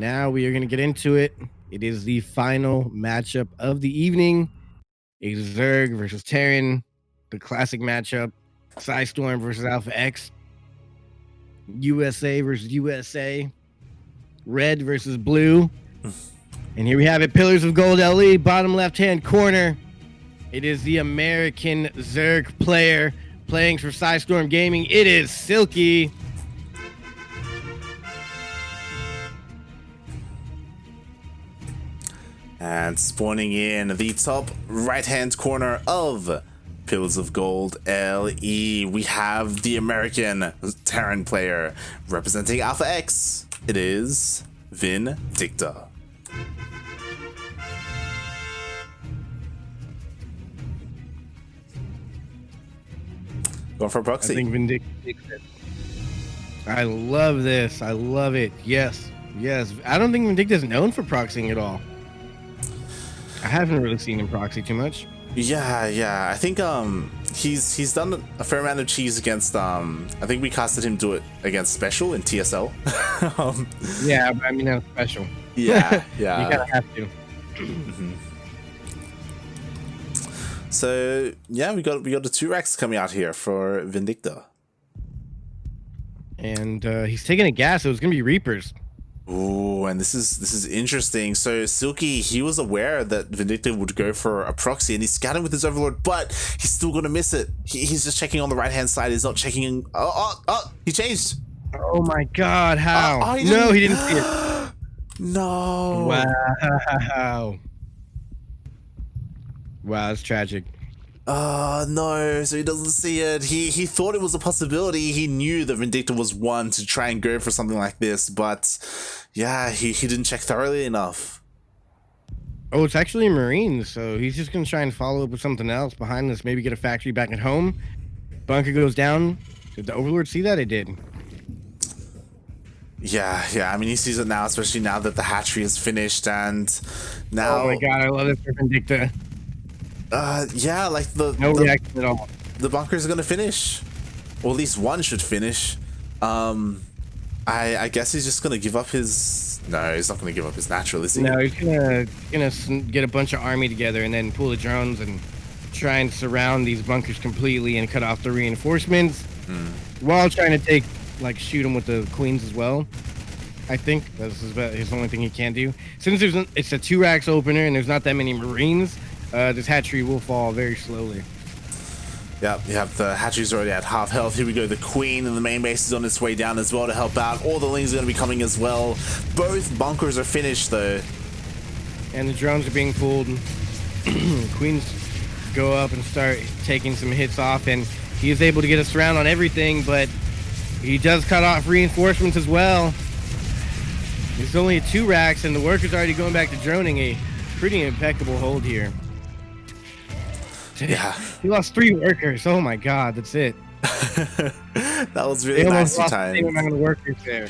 now we are going to get into it. It is the final matchup of the evening. A Zerg versus Terran, the classic matchup. Psystorm versus Alpha X. USA versus USA. Red versus blue. And here we have it. Pillars of Gold LE, bottom left-hand corner. It is the American Zerg player playing for Psystorm Gaming. It is Silky. And spawning in the top right-hand corner of Pillars of Gold LE, we have the American Terran player representing Alpha X. It is Vindicta. Going for proxy. I think Vindicta. I love this. I love it. Yes. Yes. I don't think Vindicta is known for proxying at all. I haven't really seen him proxy too much. Yeah. I think he's done a fair amount of cheese against I think we casted him do it against Special in TSL. Yeah, but I mean that's special. Yeah. You gotta have to. So yeah, we got the 2 racks coming out here for Vindicta. And he's taking a gas, so it's gonna be Reapers. Ooh, and this is interesting. So Silky, he was aware that Vindicta would go for a proxy, and he's scouting with his Overlord, but he's still gonna miss it. He's just checking on the right hand side. He's not checking in. Oh, he changed. Oh my God! How? He no, he didn't see it. No. Wow, that's tragic. No, so he doesn't see it. He thought it was a possibility. He knew that Vindicta was one to try and go for something like this, but yeah, he didn't check thoroughly enough. Oh, it's actually a Marine, so he's just gonna try and follow up with something else behind this, maybe get a factory back at home. Bunker goes down. Did the Overlord see that? It did. Yeah, I mean, he sees it now, especially now that the hatchery is finished, and now... Oh my God, I love it for Vindicta. Yeah, like no reaction at all. The bunkers are gonna finish, or at least one should finish. I guess he's just gonna give up his. No, he's not gonna give up his natural, is he? No, he's gonna get a bunch of army together and then pull the drones and try and surround these bunkers completely and cut off the reinforcements while trying to shoot them with the queens as well. I think that's his only thing he can do. Since it's a 2 racks opener and there's not that many Marines. This hatchery will fall very slowly. Yep, the hatchery's already at half health. Here we go, the queen and the main base is on its way down as well to help out. All the lings are going to be coming as well. Both bunkers are finished though. And the drones are being pulled. Queens go up and start taking some hits off, and he is able to get a surround on everything, but he does cut off reinforcements as well. It's only a 2 racks, and the worker's already going back to droning. A pretty impeccable hold here. Yeah, he lost 3 workers. Oh my God, that's it. That was really nice time. Same amount of workers there.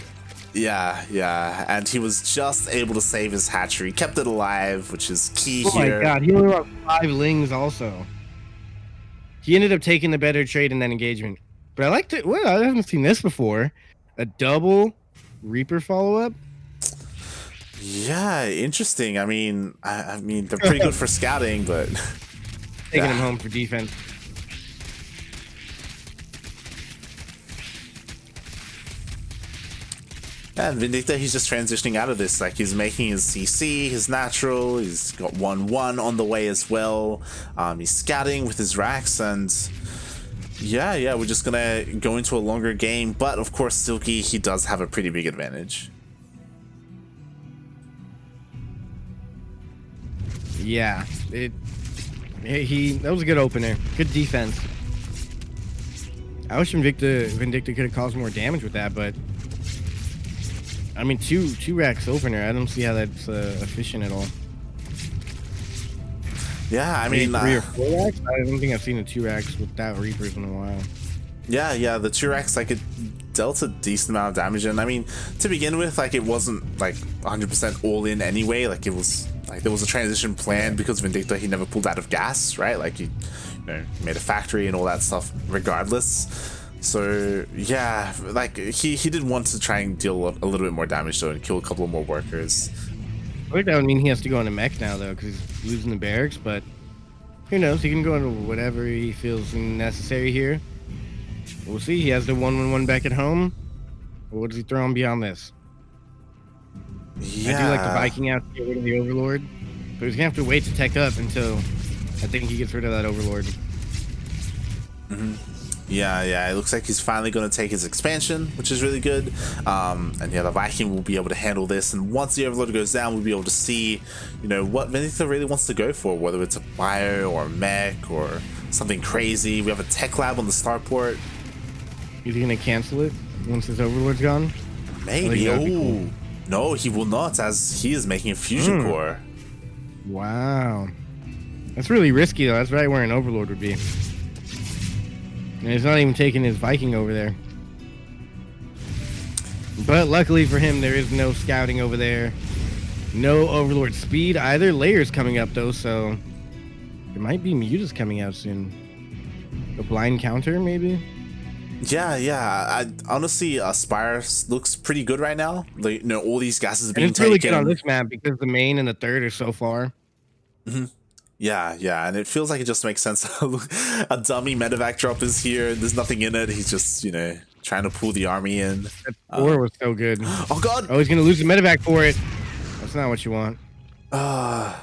Yeah, and he was just able to save his hatchery, kept it alive, which is key here. Oh my God, he only lost 5 lings also. He ended up taking the better trade in that engagement. But I liked it. Well, I haven't seen this before. A double Reaper follow-up. Yeah, interesting. I mean, they're pretty good for scouting, but taking him home for defense. Yeah, and Vindicta, he's just transitioning out of this. Like, he's making his CC, his natural. He's got 1-1 on the way as well. He's scouting with his racks, and yeah, we're just gonna go into a longer game. But of course, Silky, he does have a pretty big advantage. Yeah, that was a good opener. Good defense. I wish Vindicta could have caused more damage with that, but I mean, two racks opener. I don't see how that's efficient at all. Yeah, I mean, 3 or 4 racks. I don't think I've seen the 2 racks without Reapers in a while. Yeah, the 2 racks, like, it dealt a decent amount of damage, and I mean, to begin with, like, it wasn't like 100% all in anyway. Like, it was like there was a transition plan because Vindicta, he never pulled out of gas, right? Like, he made a factory and all that stuff regardless. So yeah, like he did want to try and deal a little bit more damage though and kill a couple of more workers. I think that would mean he has to go into mech now though, because he's losing the barracks. But who knows? He can go into whatever he feels necessary here. We'll see. He has the 1-1-1 back at home. What does he throw on beyond this? Yeah. I do like the Viking out to get rid of the Overlord, but he's gonna have to wait to tech up until I think he gets rid of that Overlord. Yeah, it looks like he's finally going to take his expansion, which is really good. And yeah, the Viking will be able to handle this. And once the Overlord goes down, we'll be able to see, you know, what Vindicta really wants to go for, whether it's a bio or a mech or something crazy. We have a tech lab on the starport. Is he gonna cancel it once his Overlord's gone? Maybe. Oh, cool. No, he will not, as he is making a fusion core. Wow. That's really risky, though. That's right where an Overlord would be. And he's not even taking his Viking over there. But luckily for him, there is no scouting over there. No Overlord speed either. Layers coming up, though, so there might be mutas coming out soon. A blind counter, maybe? Yeah. I honestly, Spire looks pretty good right now. Like, you know, all these gases are being And it's really taken. good on this map because the main and the third are so far. Yeah, and it feels like it just makes sense. A dummy medevac drop is here. There's nothing in it. He's just, you know, trying to pull the army in. That 4 was so good. Oh god! Oh, he's gonna lose the medevac for it. That's not what you want. I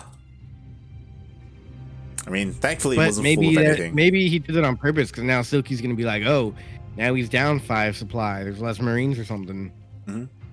mean, thankfully it But wasn't full of anything. maybe he did it on purpose because now Silky's gonna be like, oh, now he's down 5 supply. There's less Marines or something.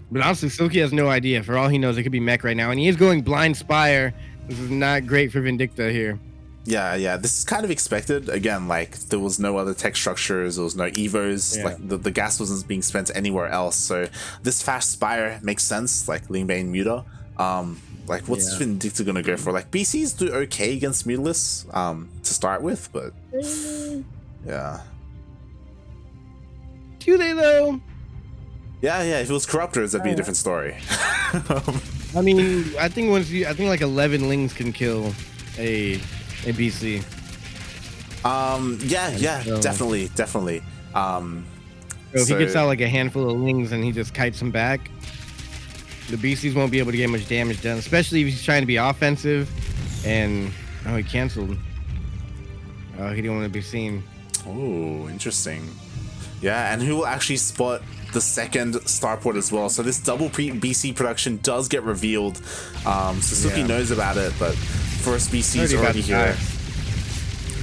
But honestly, Silky has no idea. For all he knows, it could be mech right now, and he is going blind Spire. This is not great for Vindicta here. Yeah, this is kind of expected. Again, like, there was no other tech structures, there was no evos, like, the gas wasn't being spent anywhere else, so this fast Spire makes sense, like, Lingbane Muta. Like, what's Vindicta gonna go for? Like, BCs do okay against Mutalists, to start with, but, yeah. Do they, though? Yeah, if it was Corruptors, that'd be a different story. I mean, I think like 11 Lings can kill a BC. Yeah, definitely. So if he gets out like a handful of Lings and he just kites them back, the BCs won't be able to get much damage done, especially if he's trying to be offensive. And he canceled. Oh, he didn't want to be seen. Oh, interesting. Yeah, and who will actually spot the second starport as well? So this double BC production does get revealed. Suzuki knows about it, but first BC is already here.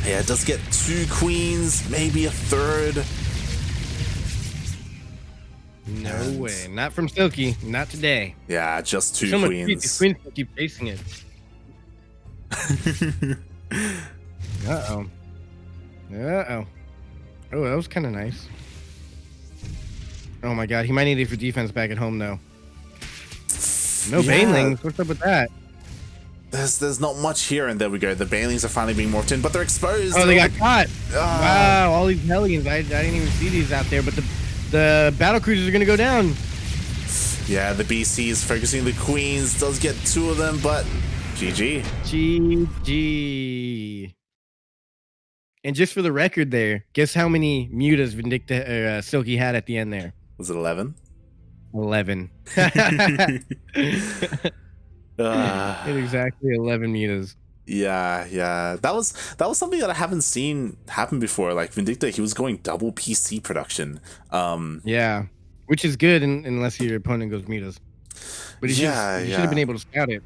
Yeah, it does get 2 queens, maybe a third. No way. Not from Silky. Not today. Yeah, just 2 so queens. These queens keep chasing it. Uh-oh. Oh, that was kind of nice. Oh my god, he might need it for defense back at home though. No banelings. What's up with that? There's not much here, and there we go. The banelings are finally being morphed in, but they're exposed. Oh, they got caught. Wow, all these Hellions. I didn't even see these out there, but the battle cruisers are gonna go down. Yeah, the BC is focusing the queens. Does get 2 of them, but GG. GG. And just for the record there, guess how many mutas Vindicta Silky had at the end there? Was it 11? 11. Hit exactly 11 mutas. Yeah. That was something that I haven't seen happen before. Like Vindicta, he was going double PC production. Yeah, which is good unless your opponent goes mutas. But he should have been able to scout it.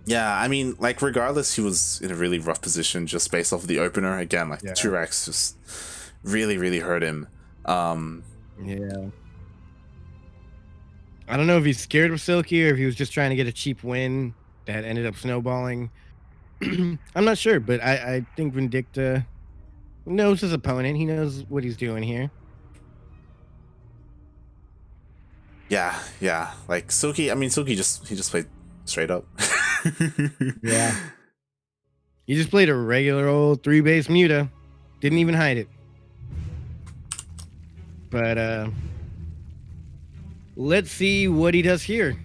Yeah, I mean, like, regardless, he was in a really rough position just based off of the opener. Again, like, 2x just really hurt him. Yeah. I don't know if he's scared of Silky or if he was just trying to get a cheap win that ended up snowballing. I'm not sure, but I think Vindicta knows his opponent. He knows what he's doing here. Yeah. Like, Silky just played straight up. Yeah. He just played a regular old 3-base muta. Didn't even hide it. But let's see what he does here.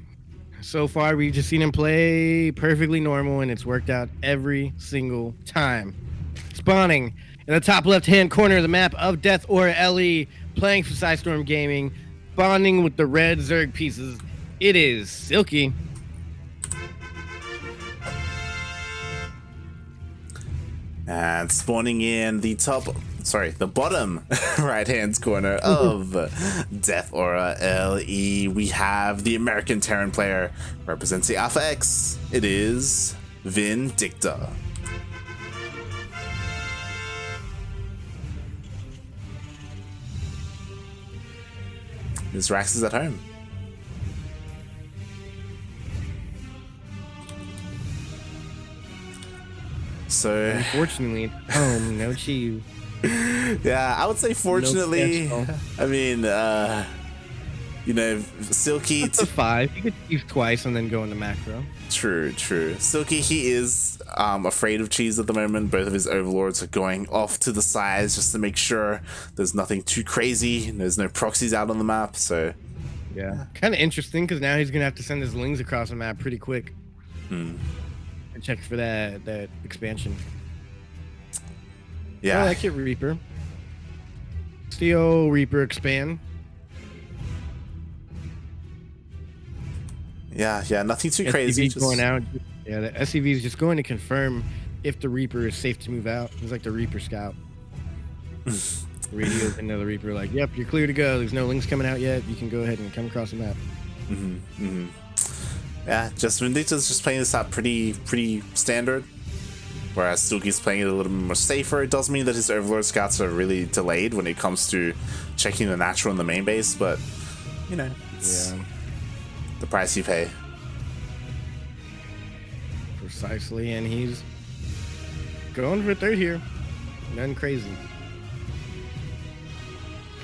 So far, we've just seen him play perfectly normal, and it's worked out every single time. Spawning In the top left-hand corner of the map of Death Aura LE, playing for Psystorm Gaming, bonding with the red Zerg pieces, it is Silky. And spawning in the bottom right-hand corner of Death Aura LE, we have the American Terran player representing Alpha X. It is Vindicta. His Rax is at home. So unfortunately, home, no chew. Yeah, I would say fortunately. No, I mean, you know, Silky. That's a 5. You could use twice and then go into macro. True. Silky, he is afraid of cheese at the moment. Both of his overlords are going off to the sides just to make sure there's nothing too crazy. There's no proxies out on the map, so yeah. Kind of interesting because now he's gonna have to send his lings across the map pretty quick. And check for that expansion. Yeah. I like it, Reaper. Steel Reaper expand. Yeah, nothing too crazy. Just going out. Yeah, the SCV is just going to confirm if the Reaper is safe to move out. It's like the Reaper scout. Radios into the Reaper like, yep, you're clear to go. There's no links coming out yet. You can go ahead and come across the map. Yeah, just Vindicta's just playing this out pretty standard. Whereas Silky's playing it a little bit more safer. It does mean that his Overlord scouts are really delayed when it comes to checking the natural in the main base, but you know, it's the price you pay. Precisely, and he's going for a third here. Nothing crazy.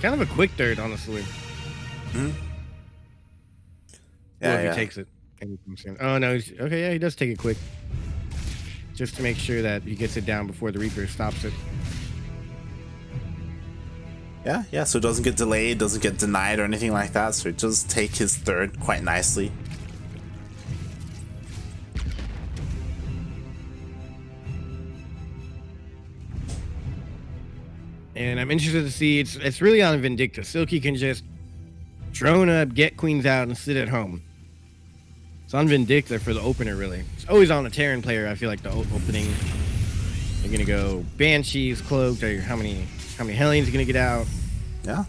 Kind of a quick third, honestly. Yeah, if he takes it. Oh no, okay, yeah, he does take it quick. Just to make sure that he gets it down before the Reaper stops it. Yeah, so it doesn't get delayed, doesn't get denied or anything like that, so it does take his third quite nicely. And I'm interested to see, it's really on Vindicta. Silky can just drone up, get queens out, and sit at home. It's on Vindicta for the opener, really. It's always on a Terran player, I feel like, the opening. You're going to go Banshees, Cloaked, or how many Hellions are going to get out. Yeah.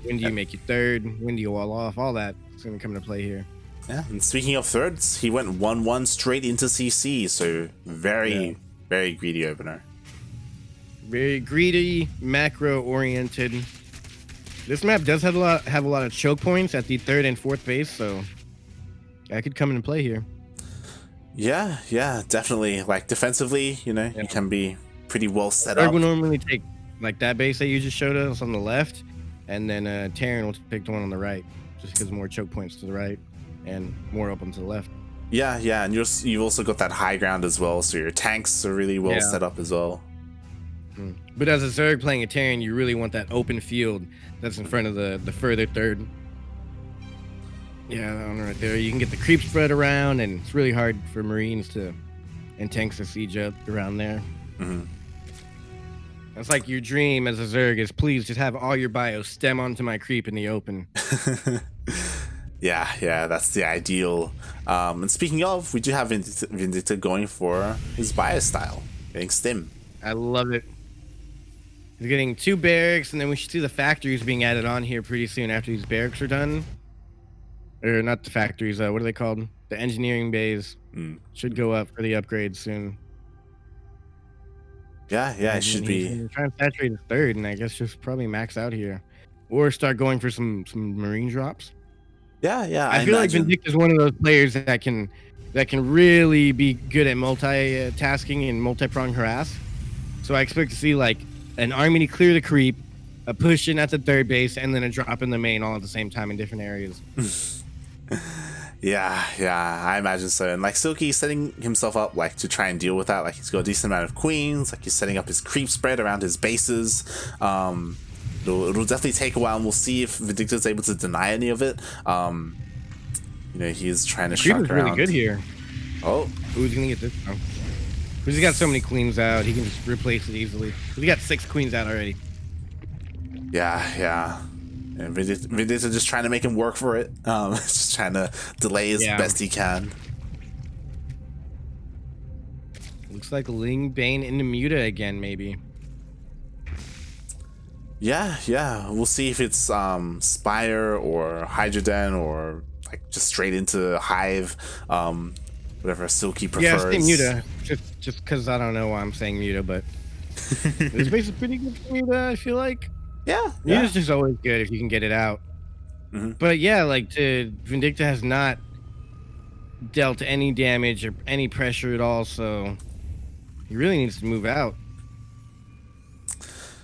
When do you make your third? When do you wall off? All that is going to come into play here. Yeah, and speaking of thirds, he went 1-1 straight into CC, so very greedy opener. Very greedy, macro-oriented. This map does have a lot of choke points at the third and fourth base, so that could come into play here. Yeah, definitely. Like defensively, you know, you can be pretty well set up. Zerg will normally take like that base that you just showed us on the left, and then Terran will take the one on the right, just because more choke points to the right and more open to the left. Yeah, and you've also got that high ground as well, so your tanks are really well set up as well. But as a Zerg playing a Terran, you really want that open field that's in front of the further third. Yeah, that one right there. You can get the creep spread around, and it's really hard for Marines and tanks to siege up around there. That's like your dream as a Zerg is, please just have all your bios stem onto my creep in the open. Yeah, that's the ideal. And speaking of, we do have Vindicta going for his bio style, getting stem. I love it. He's getting 2 barracks, and then we should see the factories being added on here pretty soon after these barracks are done. Or not the factories, what are they called? The engineering bays should go up for the upgrades soon. Yeah, it should be. Trying to saturate the third, and I guess just probably max out here. Or start going for some marine drops. Yeah. I feel like Vindicta is one of those players that can really be good at multitasking and multi-prong harass. So I expect to see like an army to clear the creep, a push in at the third base, and then a drop in the main all at the same time in different areas. Yeah, I imagine so. And like Silky setting himself up like to try and deal with that. Like he's got a decent amount of queens. Like he's setting up his creep spread around his bases. It'll definitely take a while, and we'll see if Vindicta's able to deny any of it. You know, he's trying to shock around. Really good here. Oh, who's gonna get this? Oh. But he's got so many queens out, he can just replace it easily. He got 6 queens out already. Yeah. And Vindicta just trying to make him work for it. Just trying to delay as best he can. Looks like Ling Bane into Muta again, maybe. Yeah. We'll see if it's Spire or Hydroden or like just straight into Hive. Whatever Silky prefers. Yeah, say Muta. Just because I don't know why I'm saying Muta, but this base is pretty good for Muta, I feel like. Yeah. Muta's just always good if you can get it out. But yeah, like Vindicta has not dealt any damage or any pressure at all, so he really needs to move out.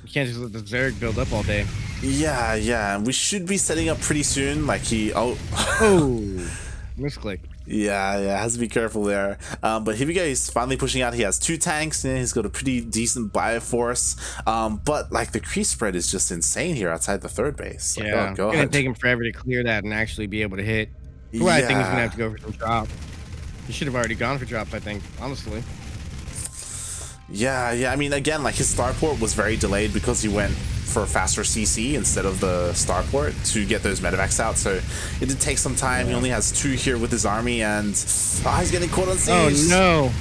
You can't just let the Zerg build up all day. Yeah. We should be setting up pretty soon. Like he oh Misclick. Yeah, has to be careful there. But here we go, he's finally pushing out. He has 2 tanks, and he's got a pretty decent bioforce. But like the crease spread is just insane here outside the 3rd base. Like, Yeah, go it's ahead. gonna take him forever to clear that and actually be able to hit. Well, I think he's gonna have to go for some drop. He should have already gone for drops, I think, honestly. Yeah. I mean, again, like his starport was very delayed because he went for faster CC instead of the starport to get those medevacs out. So it did take some time. He only has 2 here with his army, and he's getting caught on siege. Oh no!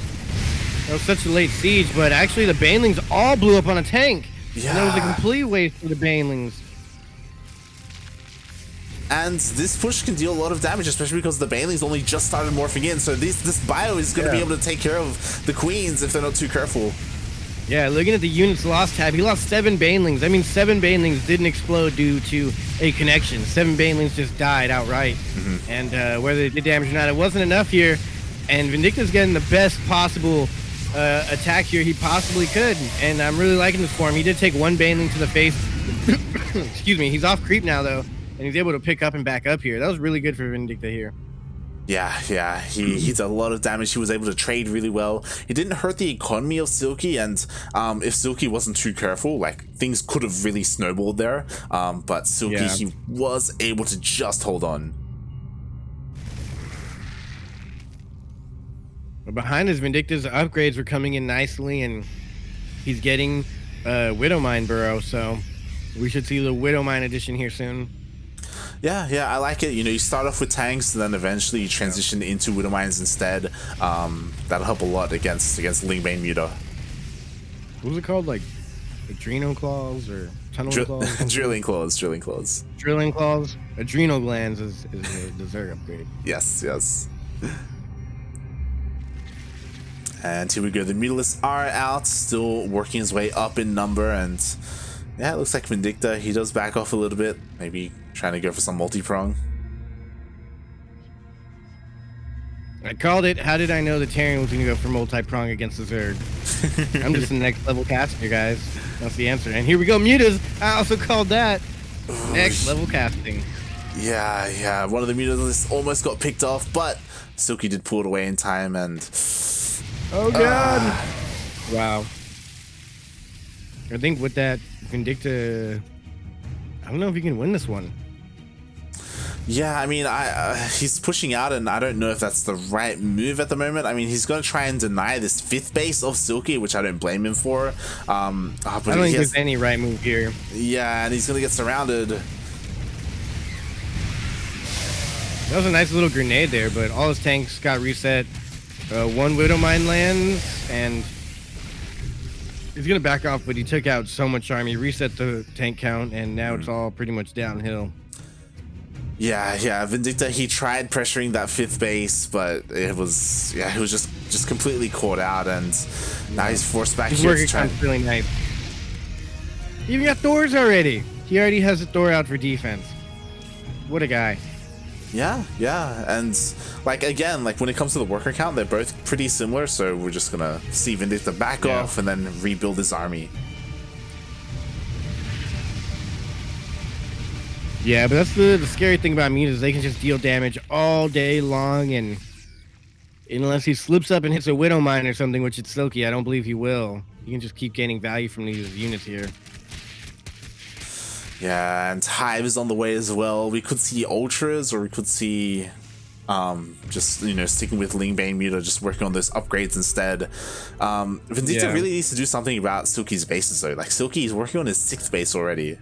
That was such a late siege, but actually the Banelings all blew up on a tank. Yeah. And that was a complete waste for the Banelings. And this push can deal a lot of damage, especially because the Banelings only just started morphing in. So this bio is going to be able to take care of the queens if they're not too careful. Yeah, looking at the units lost tab, he lost 7 Banelings. I mean, 7 Banelings didn't explode due to a connection. 7 Banelings just died outright. And whether they did damage or not, it wasn't enough here. And Vindicta's getting the best possible attack here he possibly could. And I'm really liking this for him. He did take 1 Baneling to the face. Excuse me. He's off creep now, though. And he's able to pick up and back up here. That was really good for Vindicta here. Yeah. He did a lot of damage. He was able to trade really well. He didn't hurt the economy of Silky, and if Silky wasn't too careful, like things could have really snowballed there. But Silky, he was able to just hold on. But behind his Vindicta's upgrades were coming in nicely, and he's getting Widowmine Burrow, so we should see the Widowmine edition here soon. Yeah, I like it. You know, you start off with tanks, and then eventually you transition into Widowmines instead. That'll help a lot against Lingbane Muta. What was it called? Like Adrenal Claws or Tunnel Claws? Drilling Claws. Drilling Claws. Adrenal Glands is the Zerg upgrade. Yes. And here we go. The Mutalists are out, still working his way up in number, and yeah, it looks like Vindicta, he does back off a little bit, maybe trying to go for some multi-prong. I called it. How did I know the Terran was going to go for multi-prong against the Zerg? I'm just a next level caster, guys. That's the answer. And here we go, Mutas. I also called that next level casting. Yeah. One of the Mutalists almost got picked off, but Silky did pull it away in time, and oh god! Wow. I think with that Vindicta, I don't know if he can win this one. Yeah, I mean, he's pushing out, and I don't know if that's the right move at the moment. I mean, he's going to try and deny this 5th base of Silky, which I don't blame him for. But I don't think there's any right move here. Yeah, and he's going to get surrounded. That was a nice little grenade there, but all his tanks got reset. 1 Widowmine lands, and he's going to back off, but he took out so much army, reset the tank count, and now it's all pretty much downhill. Yeah, Vindicta, he tried pressuring that 5th base, but it was just completely caught out, and now he's forced back here to try. His work really nice. He even got Thors already. He already has a Thor out for defense. What a guy. Yeah, and like again, like when it comes to the worker count, they're both pretty similar, so we're just gonna see Vindicta back off and then rebuild his army. Yeah, but that's the scary thing about Mutas is they can just deal damage all day long, and unless he slips up and hits a Widowmine or something, which it's Silky, I don't believe he will. You can just keep gaining value from these units here. Yeah, and Hive is on the way as well. We could see Ultras, or we could see Just, you know, sticking with Lingbane Muta, just working on those upgrades instead. Vindicta really needs to do something about Silky's bases though. Like Silky is working on his 6th base already.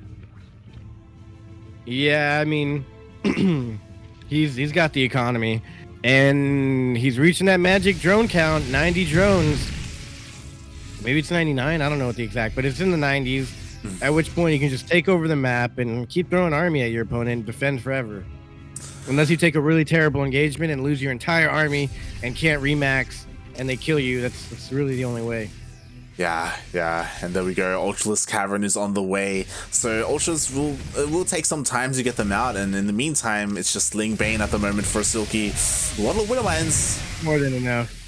Yeah, I mean, he's got the economy, and he's reaching that magic drone count, 90 drones. Maybe it's 99. I don't know what the exact, but it's in the 90s. At which point you can just take over the map and keep throwing army at your opponent and defend forever. Unless you take a really terrible engagement and lose your entire army and can't remax and they kill you, that's really the only way. Yeah, and there we go. Ultralisk Cavern is on the way. So Ultras will take some time to get them out, and in the meantime, it's just Lingbane at the moment for Silky. A lot of Widowmines. More than enough.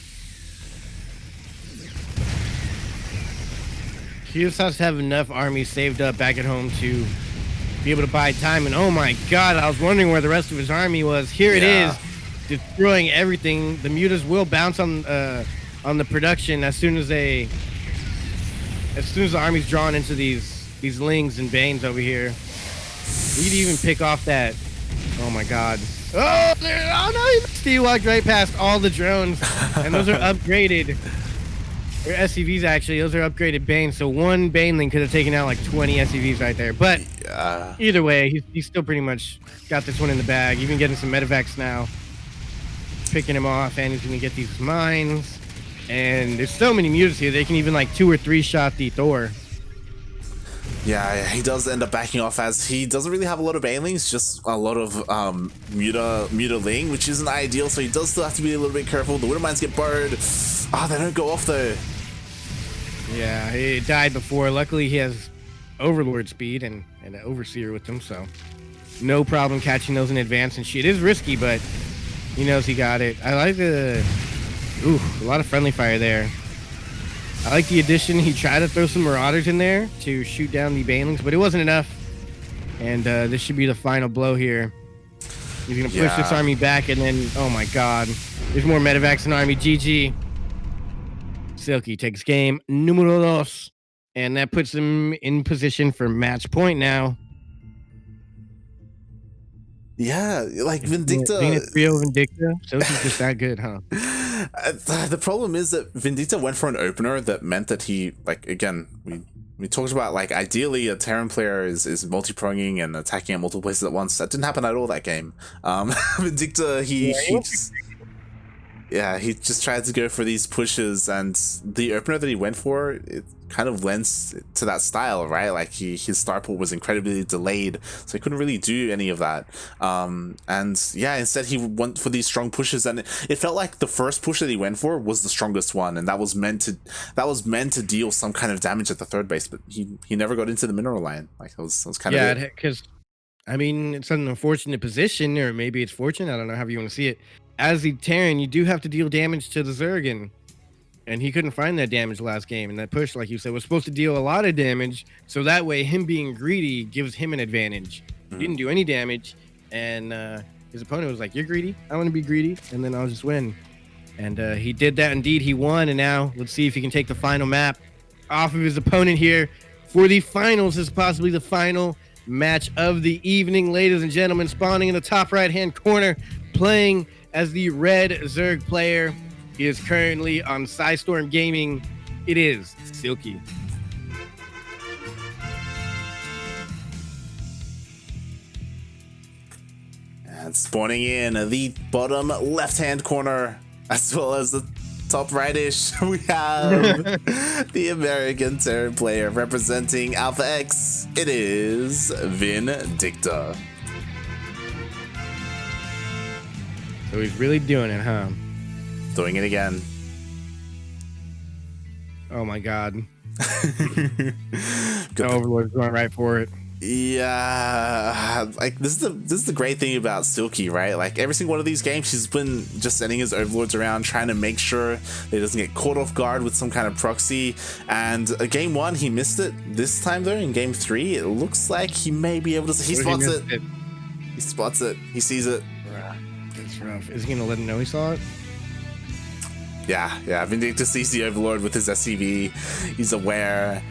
He just has to have enough armies saved up back at home to be able to buy time. And oh my god, I was wondering where the rest of his army was. Here it is, destroying everything. The Mutas will bounce on the production as soon as the army's drawn into these Lings and Banes over here. We could even pick off that. Oh my god. Oh no, he walked right past all the drones, and those are upgraded. Or SCVs, actually. Those are upgraded Banes, so one Baneling could have taken out like 20 SCVs right there. But either way, he's still pretty much got this one in the bag. Even getting some medevacs now. Picking him off, and he's going to get these mines. And there's so many Mutas here, they can even like 2 or 3 shot the Thor. Yeah, he does end up backing off as he doesn't really have a lot of Banelings, just a lot of Muta Ling, which isn't ideal, so he does still have to be a little bit careful. The Widowmines get burned. They don't go off though. Yeah, he died before. Luckily, he has Overlord speed and an Overseer with him, so no problem catching those in advance. And shit is risky, but he knows he got it. I like a lot of friendly fire there. I like the addition. He tried to throw some Marauders in there to shoot down the Banelings, but it wasn't enough. And this should be the final blow here. He's going to push this army back, and then, oh my god. There's more medevacs in army. GG. Silky takes game numero dos. And that puts him in position for match point now. Yeah, like Vindicta. Being a 3-0 Vindicta, Silky's just that good, huh? The problem is that Vindicta went for an opener that meant that he, like, again, we talked about, like, ideally a Terran player is multi-pronging and attacking at multiple places at once. That didn't happen at all that game. Vindicta, he just tried to go for these pushes, and the opener that he went for, it kind of lends to that style, right? Like his starport was incredibly delayed, so he couldn't really do any of that. And yeah, instead he went for these strong pushes, and it felt like the first push that he went for was the strongest one, and that was meant to deal some kind of damage at the third base, but he never got into the mineral line. Like that was kind of because I mean, it's an unfortunate position, or maybe it's fortunate. I don't know how you want to see it. As the Terran, you do have to deal damage to the Zerg, and he couldn't find that damage last game. And that push, like you said, was supposed to deal a lot of damage, so that way him being greedy gives him an advantage. He didn't do any damage, and his opponent was like, "You're greedy. I want to be greedy, and then I'll just win." And he did that. Indeed, he won. And now let's see if he can take the final map off of his opponent here for the finals. This is possibly the final match of the evening, ladies and gentlemen. Spawning in the top right-hand corner, playing as the red Zerg player. He is currently on Psystorm Gaming. It is Silky. And spawning in the bottom left-hand corner, as well as the top right-ish, we have the American Terran player representing Alpha X. It is Vindicta. So he's really doing it, huh? Doing it again. Oh my god. The Overlord's going right for it. Yeah, like this is the great thing about Silky, right? Like every single one of these games, he's been just sending his Overlords around, trying to make sure that he doesn't get caught off guard with some kind of proxy. And game 1, he missed it. This time though, in game 3, it looks like he may be able to. He spots it. He spots it. He sees it. It's rough. Is he gonna let him know he saw it? Yeah. Vindicta sees the Overlord with his SCV. He's aware.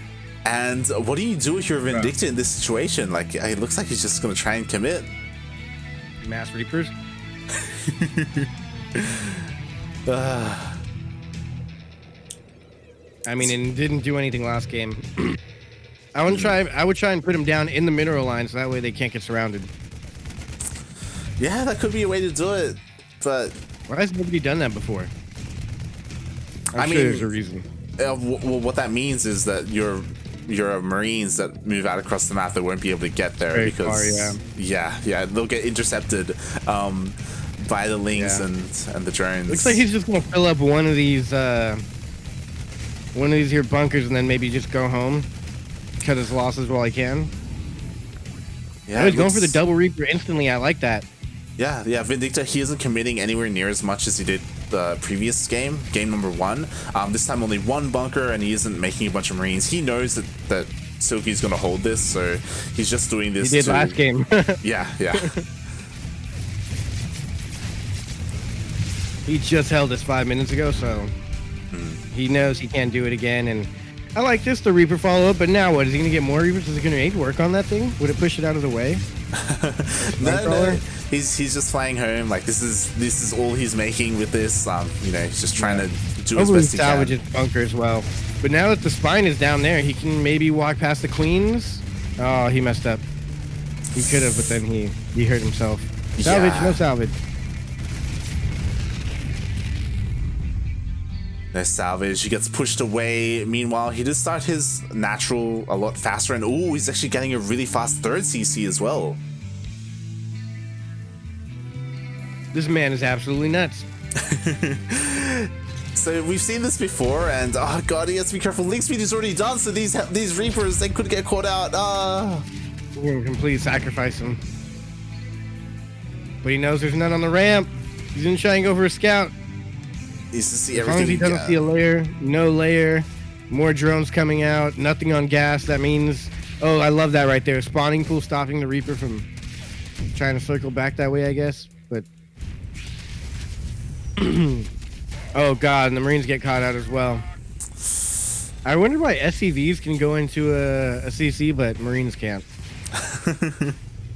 And what do you do if you're Vindicta in this situation? Like, it looks like he's just gonna try and commit. Mass Reapers? I mean, it didn't do anything last game. I would try and put him down in the mineral line so that way they can't get surrounded. Yeah, that could be a way to do it, but why has nobody done that before? I'm sure there's a reason. Well, what that means is that your Marines that move out across the map, they won't be able to get there very because far, yeah, they'll get intercepted by the Lings and the drones. Looks like he's just gonna fill up one of these here bunkers and then maybe just go home, cut his losses while he can. Yeah, he's going for the double Reaper instantly. I like that. Yeah, Vindicta, he isn't committing anywhere near as much as he did the previous game number 1. This time only one bunker, and he isn't making a bunch of Marines. He knows that Silky's going to hold this, so he's just doing this. He did last game. Yeah. He just held this 5 minutes ago, so he knows he can't do it again. And I like this, the Reaper follow-up, but now what? Is he going to get more Reapers? Is it going to work on that thing? Would it push it out of the way? No. He's just flying home. Like this is all he's making with this. He's just trying to do his best he can. Salvage his bunker as well. But now that the spine is down there, he can maybe walk past the queens. Oh, he messed up. He could have, but then he hurt himself. Salvage, no salvage. No salvage. He gets pushed away. Meanwhile, he does start his natural a lot faster, and he's actually getting a really fast 3rd CC as well. This man is absolutely nuts. So we've seen this before, and oh god, he has to be careful. Link speed is already done, so these Reapers, they could get caught out. We're gonna completely sacrifice him. But he knows there's none on the ramp. He's gonna try and go for a scout. He's to see everything. As long as he doesn't see a layer, no layer, more drones coming out, nothing on gas. That means, oh, I love that right there. Spawning pool stopping the Reaper from trying to circle back that way, I guess. But oh god, and the Marines get caught out as well. I wonder why SCVs can go into a CC, but Marines can't.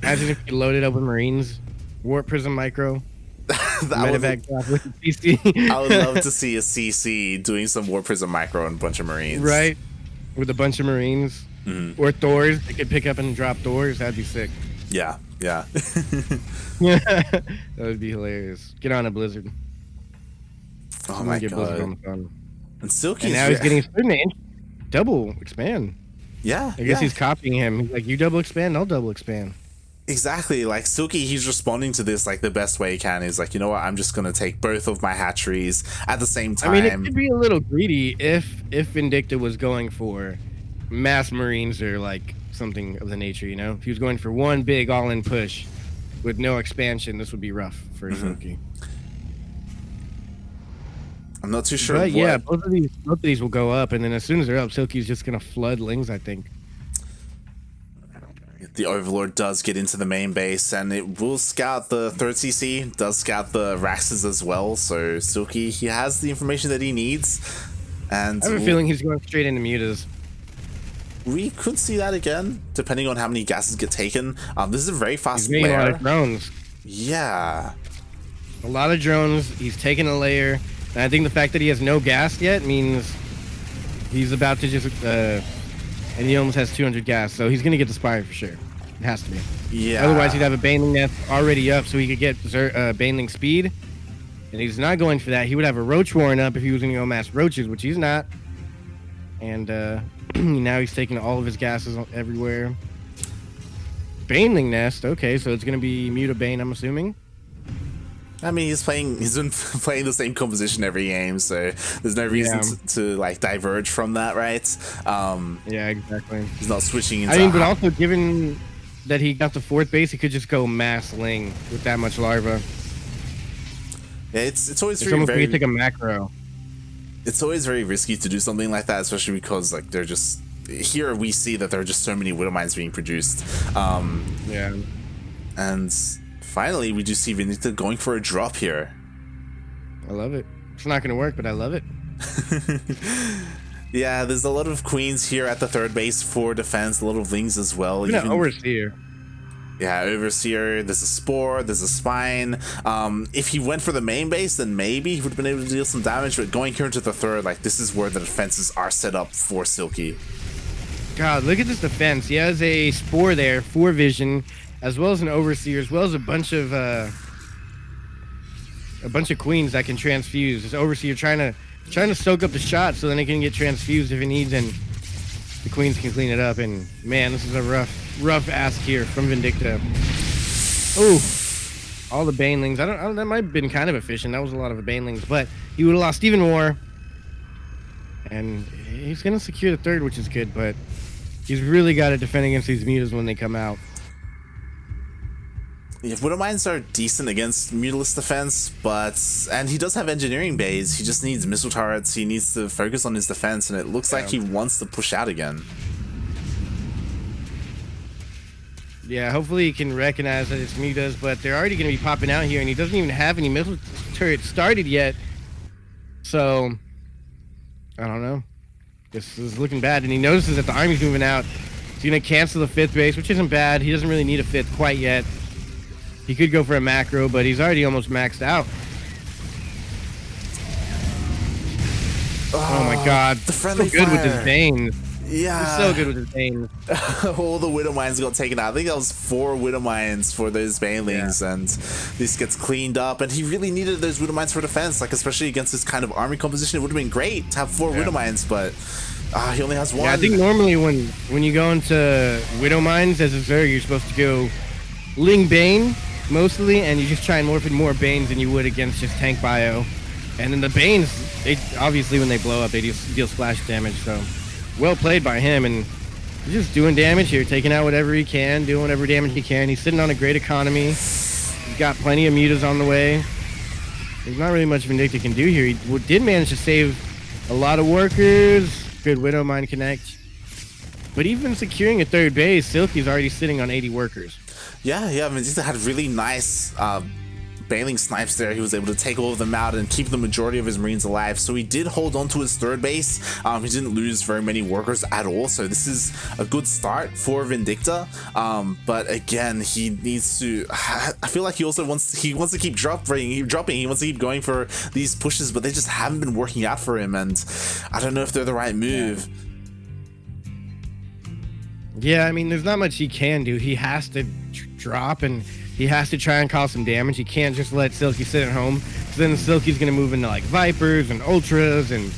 Imagine if you loaded up with Marines, Warp Prism Micro. Medevac drop with CC. I would love to see a CC doing some Warp Prism Micro and a bunch of Marines. Right, with a bunch of Marines. Or Thors. They could pick up and drop Thors. That'd be sick. Yeah. That would be hilarious. Get on a Blizzard. Oh my god. And Silky, and now he's getting starting to double expand. Yeah. I guess he's copying him. He's like, you double expand, I'll double expand. Exactly. Like Silky, he's responding to this like the best way he can. He's like, you know what? I'm just gonna take both of my hatcheries at the same time. I mean, it could be a little greedy if Vindicta was going for mass Marines or like something of the nature, you know? If he was going for one big all-in push with no expansion, this would be rough for Silky. I'm not too sure. But yeah, both of these will go up, and then as soon as they're up, Silky's just gonna flood Lings, I think. The Overlord does get into the main base, and it will scout the 3rd CC, does scout the Raxes as well, so Silky, he has the information that he needs. And I have a feeling he's going straight into mutas. We could see that again, depending on how many gases get taken. This is a very fast layer. He's a lot of drones. Yeah. A lot of drones, he's taking a layer, and I think the fact that he has no gas yet means he's about to just, and he almost has 200 gas, so he's going to get the Spire for sure. It has to be. Yeah. Otherwise, he'd have a Baneling Nest already up so he could get Baneling speed. And he's not going for that. He would have a Roach Warren up if he was going to go mass Roaches, which he's not. And now he's taking all of his gases everywhere. Baneling Nest. Okay, so it's going to be Muta Bane, I'm assuming. I mean, he's been playing the same composition every game, so there's no reason to like diverge from that, right? Yeah, exactly. He's not switching into... I mean, but also given that he got the 4th base, he could just go mass Ling with that much larva. Yeah, it's always very take a macro. It's always very risky to do something like that, especially because like they're just... Here we see that there are just so many Widow Mines being produced. Yeah. And... Finally, we do see Vindicta going for a drop here. I love it. It's not going to work, but I love it. Yeah, there's a lot of queens here at the 3rd base for defense, a lot of Lings as well. Even Overseer. Yeah, Overseer, there's a Spore, there's a Spine. If he went for the main base, then maybe he would have been able to deal some damage, but going here into the third, like, this is where the defenses are set up for Silky. God, look at this defense. He has a Spore there, 4 vision, as well as an Overseer, as well as a bunch of queens that can transfuse. This Overseer trying to soak up the shot so then it can get transfused if it needs, and the queens can clean it up. And man, this is a rough ask here from Vindicta. Oh, all the banelings. I don't. That might have been kind of efficient. That was a lot of the banelings, but he would have lost even more. And he's gonna secure the third, which is good, but he's really got to defend against these mutas when they come out. Yeah, Widowmines are decent against mutalist defense, and he does have engineering bays. He just needs missile turrets. He needs to focus on his defense, and it looks like he wants to push out again. Yeah, hopefully he can recognize that it's mutas, but they're already going to be popping out here, and he doesn't even have any missile turrets started yet. So, I don't know. This is looking bad, and he notices that the army's moving out. He's going to cancel the 5th base, which isn't bad. He doesn't really need a 5th quite yet. He could go for a macro, but he's already almost maxed out. Oh my god. The friendly so good fire. with his veins. Yeah. He's so good with his veins. All the Widowmines got taken out. I think that was 4 Widowmines for those banelings, and this gets cleaned up. And he really needed those Widowmines for defense, like especially against this kind of army composition. It would have been great to have 4 Widowmines, but he only has 1. Yeah, I think normally when you go into Widowmines as a Zerg, you're supposed to go Ling Bane mostly, and you just try and morph in more Banes than you would against just tank bio. And then the Banes, they obviously when they blow up, they deal splash damage. So well played by him, and he's just doing damage here, taking out whatever he can, doing whatever damage he can. He's sitting on a great economy. He's got plenty of mutas on the way. There's not really much Vindicta can do here. He did manage to save a lot of workers. Good Widowmine connect. But even securing a 3rd base, Silky's already sitting on 80 workers. Yeah, Vindicta had really nice baneling snipes there. He was able to take all of them out and keep the majority of his Marines alive. So he did hold on to his 3rd base. He didn't lose very many workers at all. So this is a good start for Vindicta. But again, he needs to. I feel like he wants to keep dropping. He wants to keep going for these pushes, but they just haven't been working out for him. And I don't know if they're the right move. Yeah, I mean, there's not much he can do. He has to drop, and he has to try and cause some damage. He can't just let Silky sit at home. So then Silky's going to move into, like, Vipers and Ultras and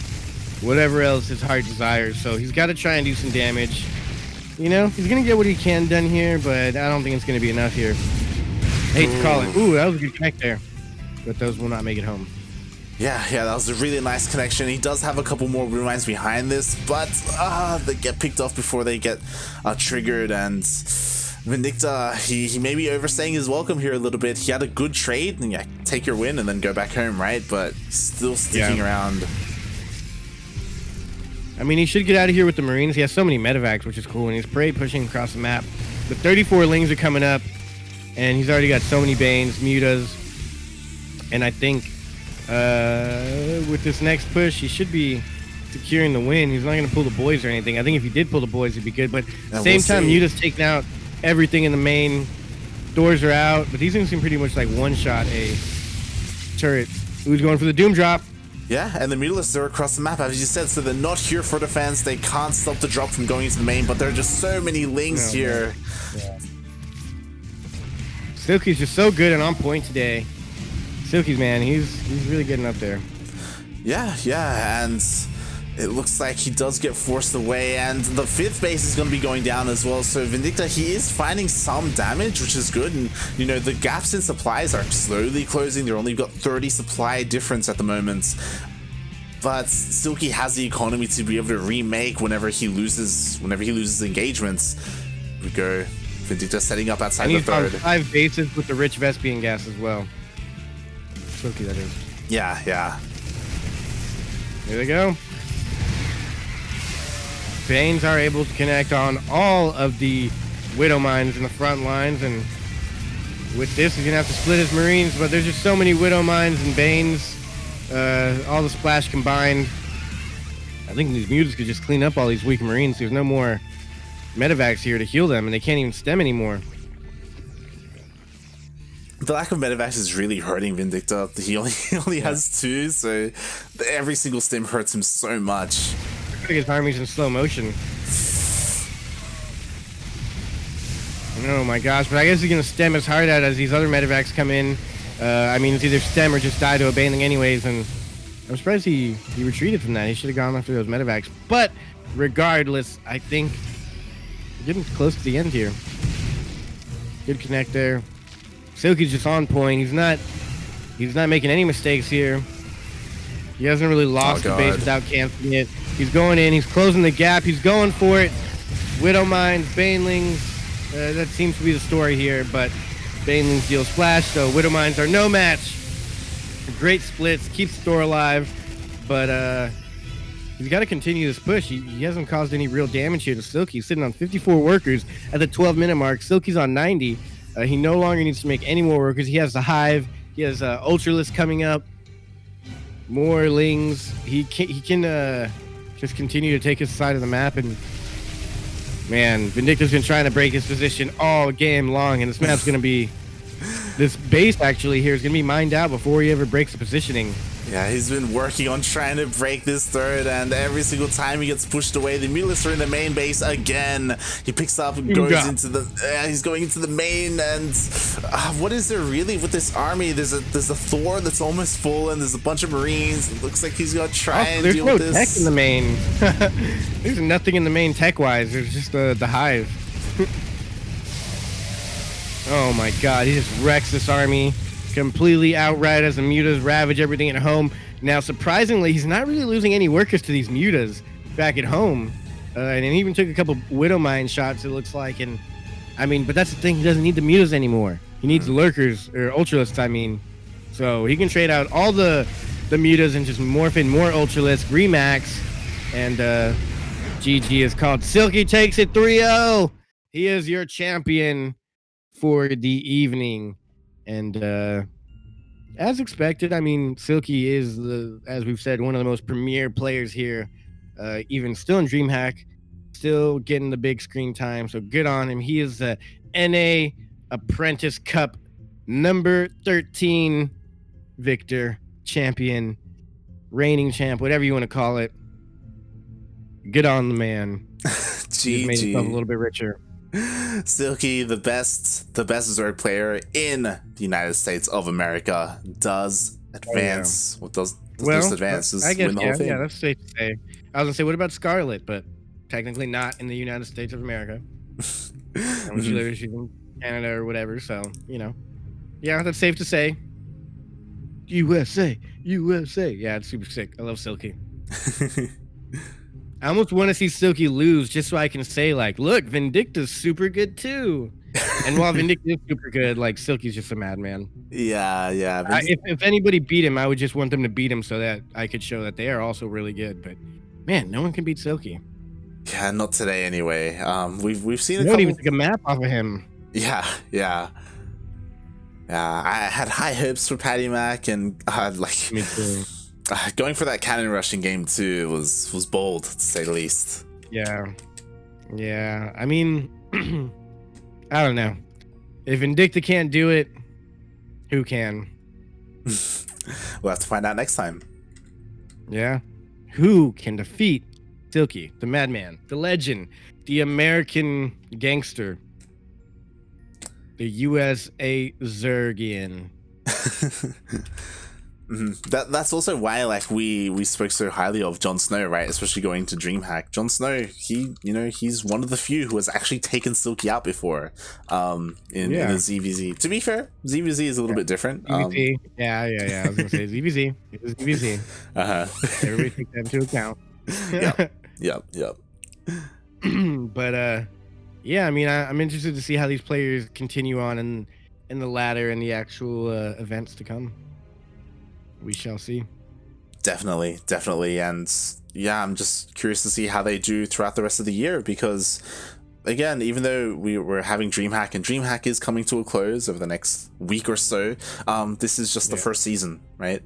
whatever else his heart desires. So he's got to try and do some damage. You know, he's going to get what he can done here, but I don't think it's going to be enough here. I hate to call it. Ooh, that was a good connect there. But those will not make it home. Yeah, that was a really nice connection. He does have a couple more Widowmines behind this, but they get picked off before they get triggered, and Vindicta, he may be overstaying his welcome here a little bit. He had a good trade, and yeah, take your win and then go back home, right? But still sticking around. I mean, he should get out of here with the Marines. He has so many medevacs, which is cool, and he's parade pushing across the map. The 34 Lings are coming up, and he's already got so many Banes, mutas, and I think with this next push, he should be securing the win. He's not going to pull the boys or anything. I think if he did pull the boys, it'd be good. But at the same time, Muta's taking out everything in the main. Doors are out, but these things can pretty much like one-shot a turret. Who's going for the Doom Drop? Yeah, and the Mutalists are across the map, as you said, so they're not here for defense. They can't stop the drop from going into the main, but there are just so many Lings here. Yeah. Silky's just so good and on point today. Silky's, man, he's really getting up there. Yeah, and it looks like he does get forced away, and the 5th base is going to be going down as well. So Vindicta, he is finding some damage, which is good, and you know, the gaps in supplies are slowly closing. They're only got 30 supply difference at the moment, but Silky has the economy to be able to remake whenever he loses engagements. We go Vindicta setting up outside the 3rd. And he's on 5 bases with the rich Vespian gas as well. Silky, that is. Yeah. Here they go. Banes are able to connect on all of the Widowmines in the front lines, and with this, he's gonna have to split his Marines, but there's just so many Widowmines and Banes, all the splash combined. I think these mutas could just clean up all these weak Marines. There's no more medevacs here to heal them, and they can't even stem anymore. The lack of medevacs is really hurting Vindicta. He only has 2, so every single stim hurts him so much. I think his army's in slow motion. Oh my gosh, but I guess he's gonna stem his heart out as these other medevacs come in. I mean, it's either stem or just die to a baneling anyways, and I'm surprised he retreated from that. He should have gone after those medevacs. But regardless, I think we're getting close to the end here. Good connect there. Silky's just on point. He's not making any mistakes here. He hasn't really lost the base without canceling it. He's going in. He's closing the gap. He's going for it. Widow Mines, Banelings. That seems to be the story here, but Banelings deal splash, so Widow Mines are no match. Great splits, keeps the store alive, but he's got to continue this push. He hasn't caused any real damage here to Silky. He's sitting on 54 workers at the 12-minute mark. Silky's on 90. He no longer needs to make any more workers. He has the Hive. He has Ultralisk coming up. More Lings. He can just continue to take his side of the map. And man, Vindicta's been trying to break his position all game long, and this map's going to be... This base actually here is going to be mined out before he ever breaks the positioning. Yeah, he's been working on trying to break this third, and every single time he gets pushed away, the Mutalisks are in the main base again. He picks up and goes into the... he's going into the main, and what is there really with this army? There's a Thor that's almost full, and there's a bunch of Marines. It looks like he's going to try and deal with this. There's no tech in the main. There's nothing in the main tech-wise. There's just the Hive. Oh my god, he just wrecks this army completely outright as the mutas ravage everything at home. Now, surprisingly, he's not really losing any workers to these mutas back at home. And he even took a couple Widow Mine shots, it looks like. And I mean, but that's the thing, he doesn't need the mutas anymore. He needs lurkers, or Ultralisks, I mean. So he can trade out all the mutas and just morph in more Ultralisk, remax. And GG is called. Silky takes it 3-0. He is your champion for the evening. And as expected, I mean, Silky is, as we've said, one of the most premier players here, even still in DreamHack, still getting the big screen time. So good on him. He is the NA Apprentice Cup number 13 victor, champion, reigning champ, whatever you want to call it. Good on the man. He's made himself a little bit richer. Silky, the best Zerg player in the United States of America, does advance. What does advance? I guess, win the whole thing. Yeah, that's safe to say. I was gonna say, what about Scarlet? But technically not in the United States of America. And she lives in Canada or whatever, so you know. Yeah, that's safe to say. USA. Yeah, it's super sick. I love Silky. I almost want to see Silky lose just so I can say, like, look, Vindicta's super good too. And while Vindicta is super good, like, Silky's just a madman. Yeah. If anybody beat him, I would just want them to beat him so that I could show that they are also really good. But man, no one can beat Silky. Yeah, not today anyway. We've seen Don't even take a map off of him. Yeah. I had high hopes for Patty Mac, and like. Me too. Going for that cannon rush in game 2 was bold, to say the least. Yeah. I mean, I don't know. If Vindicta can't do it, who can? We'll have to find out next time. Yeah. Who can defeat Silky, the madman, the legend, the American gangster, the USA Zergian? That's also why, like, we spoke so highly of Jon Snow, right? Especially going to DreamHack. Jon Snow, he's one of the few who has actually taken Silky out before in the ZvZ. To be fair, ZvZ is a little bit different. ZvT. Yeah. I was gonna say ZvZ. It was ZvZ. Everybody take that into account. Yep. But yeah, I mean, I'm interested to see how these players continue on in the ladder and the actual events to come. We shall see. Definitely. And yeah, I'm just curious to see how they do throughout the rest of the year, because again, even though we're having DreamHack and DreamHack is coming to a close over the next week or so, this is just the first season, right?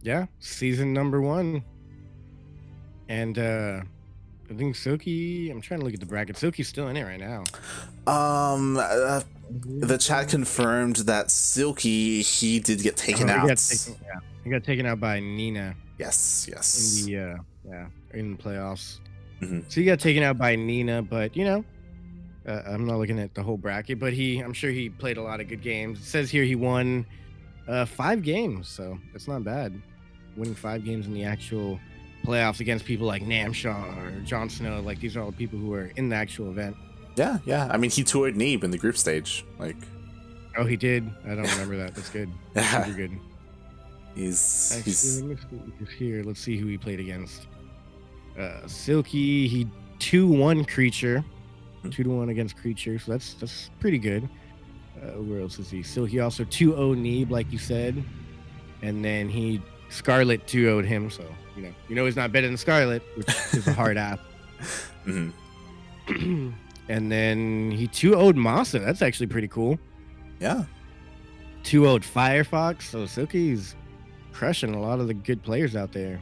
Yeah, season number 1. And I think Silky, I'm trying to look at the bracket. Silky's still in it right now. the chat confirmed that Silky, he did get taken out. He got taken out by Nina. Yes. In the in the playoffs. Mm-hmm. So he got taken out by Nina, but you know, I'm not looking at the whole bracket, but I'm sure he played a lot of good games. It says here he won 5 games, so that's not bad. Winning 5 games in the actual playoffs against people like Namshaw or Jon Snow, like these are all people who are in the actual event. Yeah. I mean, he toured Neeb in the group stage. Like, oh, he did. I don't remember that. That's good. Yeah. Super good. He's here. Let's see who he played against. Silky. He 2-1 Creature. 2-1 against Creature. So that's pretty good. Where else is he? Silky also 2-0 Neeb, like you said, and then he Scarlet 2-0'd him. So you know he's not better than Scarlet, which is a hard app. Mm-hmm. And then he 2-0'd Masa. That's actually pretty cool. Yeah. 2-0'd Firefox. So Silky's crushing a lot of the good players out there.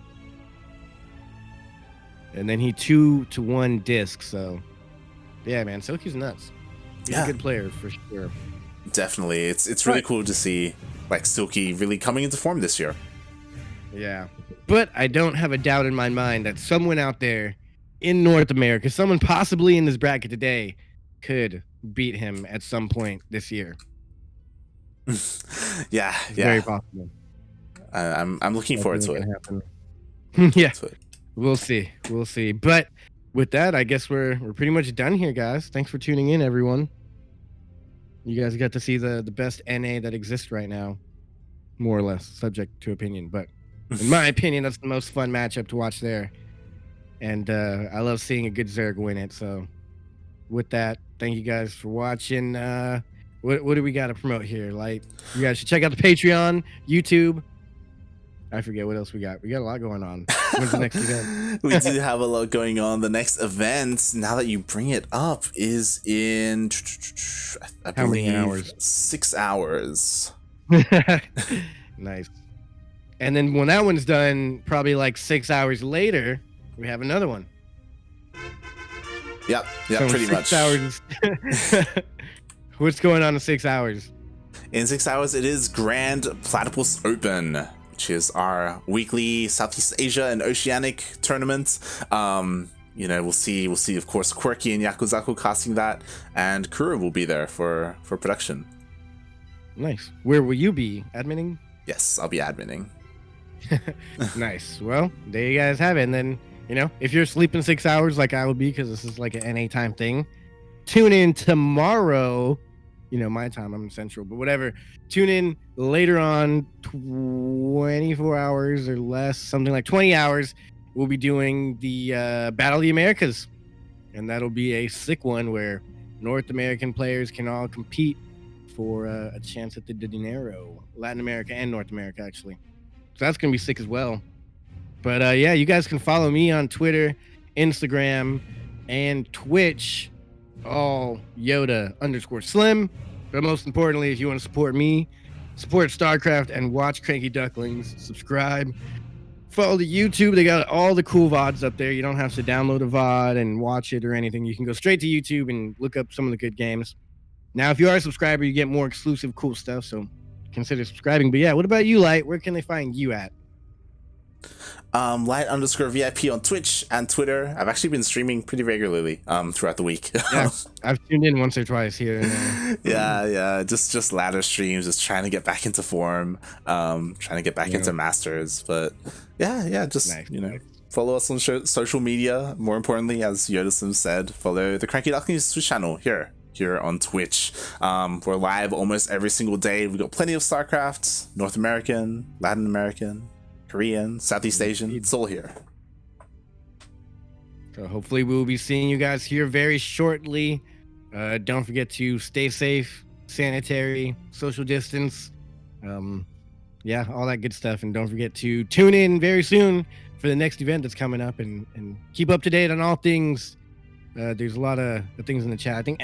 And then he 2-1 Disc. So yeah, man, Silky's nuts. He's a good player for sure. Definitely. It's really cool to see like Silky really coming into form this year. Yeah. But I don't have a doubt in my mind that someone out there in North America, someone possibly in this bracket today, could beat him at some point this year. Yeah. Very possible. I'm looking forward to it. Yeah. We'll see. But with that, I guess we're pretty much done here, guys. Thanks for tuning in, everyone. You guys got to see the best NA that exists right now, more or less, subject to opinion. But in my opinion, that's the most fun matchup to watch there. And I love seeing a good Zerg win it. So with that, thank you guys for watching. What do we got to promote here? Like, you guys should check out the Patreon, YouTube. I forget what else we got. We got a lot going on. When's the next event? We do have a lot going on. The next event, now that you bring it up, is in I believe, how many hours? 6 hours. Nice. And then when that one's done, probably like 6 hours later, we have another one. Yep, so pretty much. 6 hours. What's going on in 6 hours? In 6 hours, it is Grand Platypus Open, which is our weekly Southeast Asia and Oceanic tournament. We'll see, of course, Quirky and Yakuzaku casting that, and Kura will be there for production. Nice. Where will you be? Adminning? Yes, I'll be adminning. Nice. Well, there you guys have it. And then, if you're sleeping 6 hours like I will be, because this is like an NA time thing, tune in tomorrow. My time, I'm in Central, but whatever. Tune in later on, 24 hours or less, something like 20 hours. We'll be doing the Battle of the Americas. And that'll be a sick one where North American players can all compete for a chance at the dinero. Latin America and North America, actually. So that's going to be sick as well. But yeah, you guys can follow me on Twitter, Instagram, and Twitch. All Yoda_Slim. But most importantly, if you want to support me, support StarCraft and watch CranKy Ducklings, subscribe, follow the YouTube. They got all the cool VODs up there. You don't have to download a VOD and watch it or anything. You can go straight to YouTube and look up some of the good games. Now, if you are a subscriber, you get more exclusive cool stuff, so consider subscribing. But yeah, what about you, Light? Where can they find you at? Light_VIP on Twitch and Twitter. I've actually been streaming pretty regularly throughout the week. Yeah, I've tuned in once or twice here and there. Yeah, just ladder streams, just trying to get back into form, trying to get back into Masters. But yeah, just nice. Follow us on social media. More importantly, as Yodaslim said, follow the CranKy Ducklings Twitch channel here on Twitch. We're live almost every single day. We've got plenty of StarCraft, North American, Latin American, Korean, Southeast Asian. It's all here. So hopefully we'll be seeing you guys here very shortly. Don't forget to stay safe, sanitary, social distance. Yeah, all that good stuff. And don't forget to tune in very soon for the next event that's coming up and keep up to date on all things. There's a lot of things in the chat. I think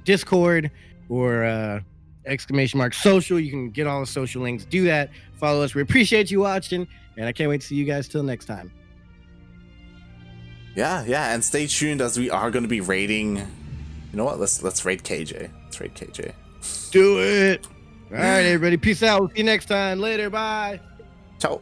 !Discord or !social. You can get all the social links. Do that. Follow us. We appreciate you watching, and I can't wait to see you guys till next time. Yeah, and stay tuned as we are going to be raiding. You know what? Let's raid KJ. Let's raid KJ. Do it. All right, everybody. Peace out. We'll see you next time. Later. Bye. Ciao.